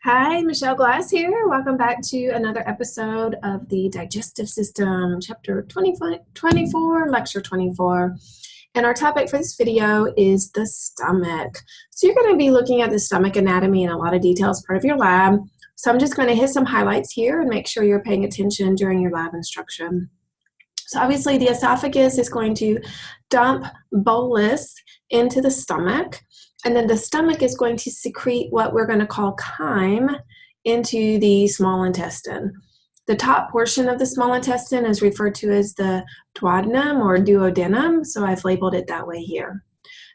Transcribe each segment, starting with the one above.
Hi, Michelle Glass here. Welcome back to another episode of the Digestive System, Chapter 24, Lecture 24. And our topic for this video is the stomach. So you're going to be looking at the stomach anatomy in a lot of detail as part of your lab. So I'm just going to hit some highlights here and make sure you're paying attention during your lab instruction. So obviously the esophagus is going to dump bolus into the stomach, and then the stomach is going to secrete what we're going to call chyme into the small intestine. The top portion of the small intestine is referred to as the duodenum or duodenum, so I've labeled it that way here.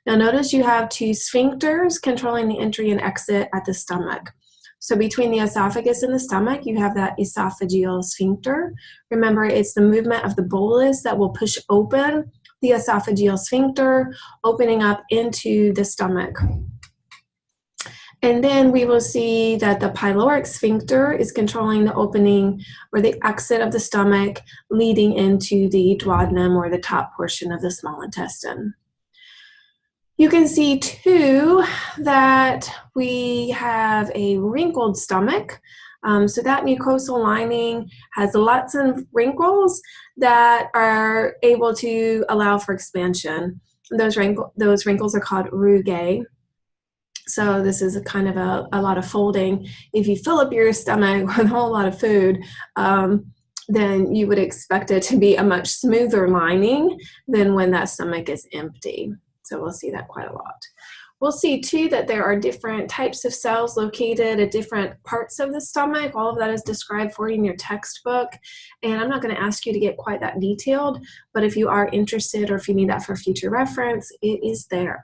Now notice you have two sphincters controlling the entry and exit at the stomach. So between the esophagus and the stomach, you have that esophageal sphincter. Remember, it's the movement of the bolus that will push open the esophageal sphincter, opening up into the stomach. And then we will see that the pyloric sphincter is controlling the opening or the exit of the stomach, leading into the duodenum or the top portion of the small intestine. You can see too that we have a wrinkled stomach. So that mucosal lining has lots of wrinkles that are able to allow for expansion. Those wrinkles are called rugae. So this is a kind of a lot of folding. If you fill up your stomach with a whole lot of food, then you would expect it to be a much smoother lining than when that stomach is empty. So we'll see that quite a lot. We'll see too that there are different types of cells located at different parts of the stomach. All of that is described for you in your textbook. And I'm not going to ask you to get quite that detailed, but if you are interested or if you need that for future reference, it is there.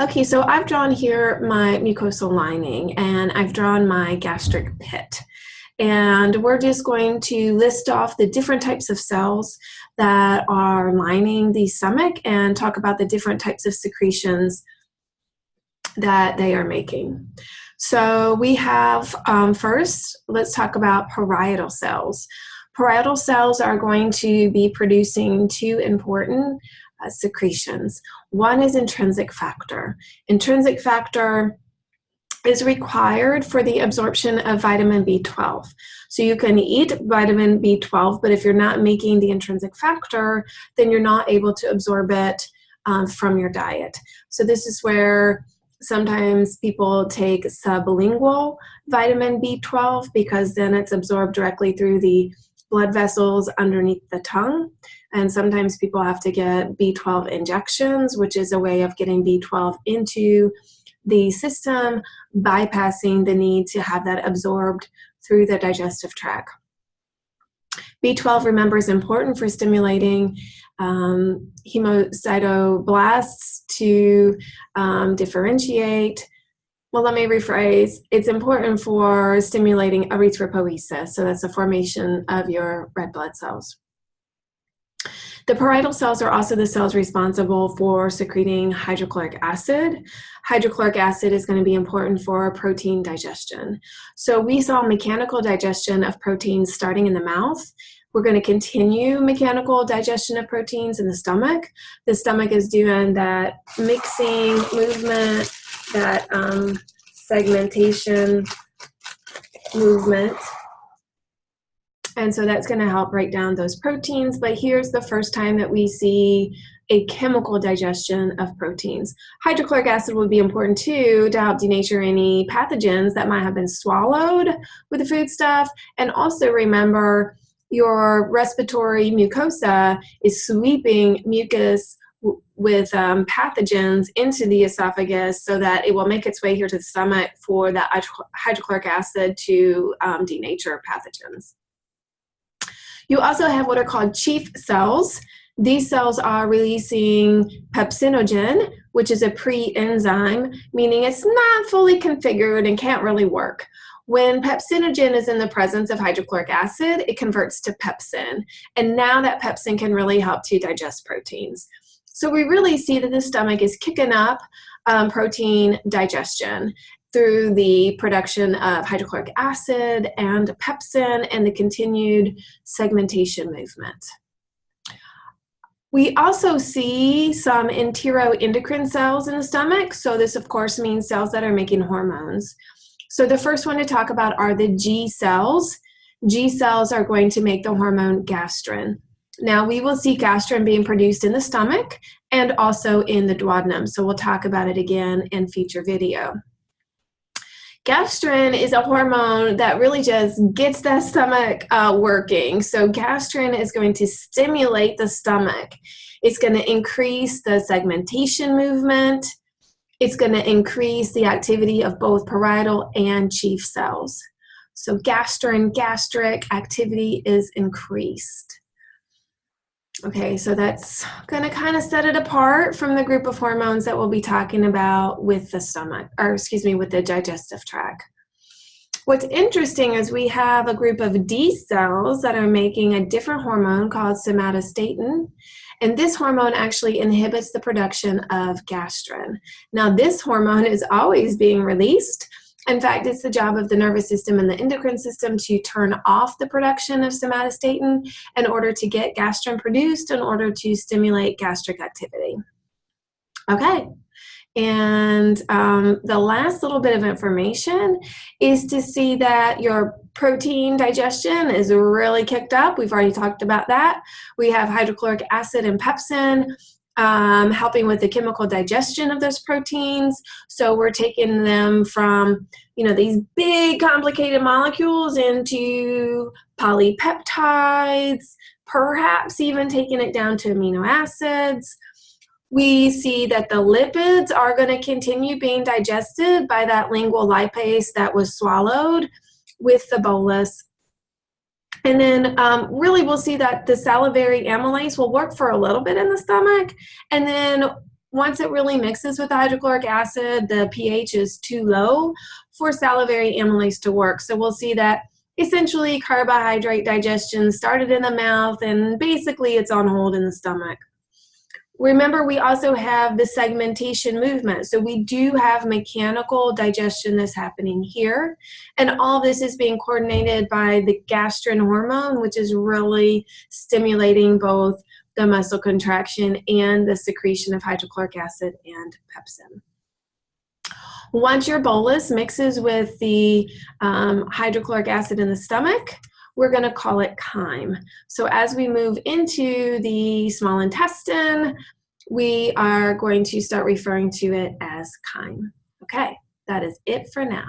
Okay, so I've drawn here my mucosal lining and I've drawn my gastric pit. And we're just going to list off the different types of cells that are lining the stomach and talk about the different types of secretions that they are making. So we have, first, let's talk about parietal cells. Parietal cells are going to be producing two important secretions. One is intrinsic factor. Intrinsic factor is required for the absorption of vitamin B12. So you can eat vitamin B12, but if you're not making the intrinsic factor, then you're not able to absorb it from your diet. So this is where sometimes people take sublingual vitamin B12 because then it's absorbed directly through the blood vessels underneath the tongue. And sometimes people have to get B12 injections, which is a way of getting B12 into the system, bypassing the need to have that absorbed through the digestive tract. B12, remember, is important for stimulating hemocytoblasts to differentiate. Well, let me rephrase. It's important for stimulating erythropoiesis, so that's the formation of your red blood cells. The parietal cells are also the cells responsible for secreting hydrochloric acid. Hydrochloric acid is going to be important for protein digestion. So we saw mechanical digestion of proteins starting in the mouth. We're going to continue mechanical digestion of proteins in the stomach. The stomach is doing that mixing movement, that segmentation movement. And so that's going to help break down those proteins. But here's the first time that we see a chemical digestion of proteins. Hydrochloric acid would be important too to help denature any pathogens that might have been swallowed with the foodstuff. And also remember, your respiratory mucosa is sweeping mucus with pathogens into the esophagus so that it will make its way here to the stomach for that hydrochloric acid to denature pathogens. You also have what are called chief cells. These cells are releasing pepsinogen, which is a pre-enzyme, meaning it's not fully configured and can't really work. When pepsinogen is in the presence of hydrochloric acid, it converts to pepsin. And now that pepsin can really help to digest proteins. So we really see that the stomach is kicking up protein digestion through the production of hydrochloric acid and pepsin and the continued segmentation movement. We also see some enteroendocrine cells in the stomach. So this, of course, means cells that are making hormones. So the first one to talk about are the G cells. G cells are going to make the hormone gastrin. Now we will see gastrin being produced in the stomach and also in the duodenum. So we'll talk about it again in future video. Gastrin is a hormone that really just gets that stomach working. So gastrin is going to stimulate the stomach. It's going to increase the segmentation movement. It's going to increase the activity of both parietal and chief cells. So gastrin, gastric activity is increased. Okay, so that's going to kind of set it apart from the group of hormones that we'll be talking about with the stomach, or excuse me, with the digestive tract. What's interesting is we have a group of D cells that are making a different hormone called somatostatin, and this hormone actually inhibits the production of gastrin. Now, this hormone is always being released. In fact, it's the job of the nervous system and the endocrine system to turn off the production of somatostatin in order to get gastrin produced in order to stimulate gastric activity. Okay, and the last little bit of information is to see that your protein digestion is really kicked up. We've already talked about that. We have hydrochloric acid and pepsin helping with the chemical digestion of those proteins. So we're taking them from, these big complicated molecules into polypeptides, perhaps even taking it down to amino acids. We see that the lipids are going to continue being digested by that lingual lipase that was swallowed with the bolus. And then really we'll see that the salivary amylase will work for a little bit in the stomach. And then once it really mixes with the hydrochloric acid, the pH is too low for salivary amylase to work. So we'll see that essentially carbohydrate digestion started in the mouth and basically it's on hold in the stomach. Remember, we also have the segmentation movement. So we do have mechanical digestion that's happening here. And all this is being coordinated by the gastrin hormone, which is really stimulating both the muscle contraction and the secretion of hydrochloric acid and pepsin. Once your bolus mixes with the hydrochloric acid in the stomach, we're going to call it chyme. So as we move into the small intestine, we are going to start referring to it as chyme. Okay, that is it for now.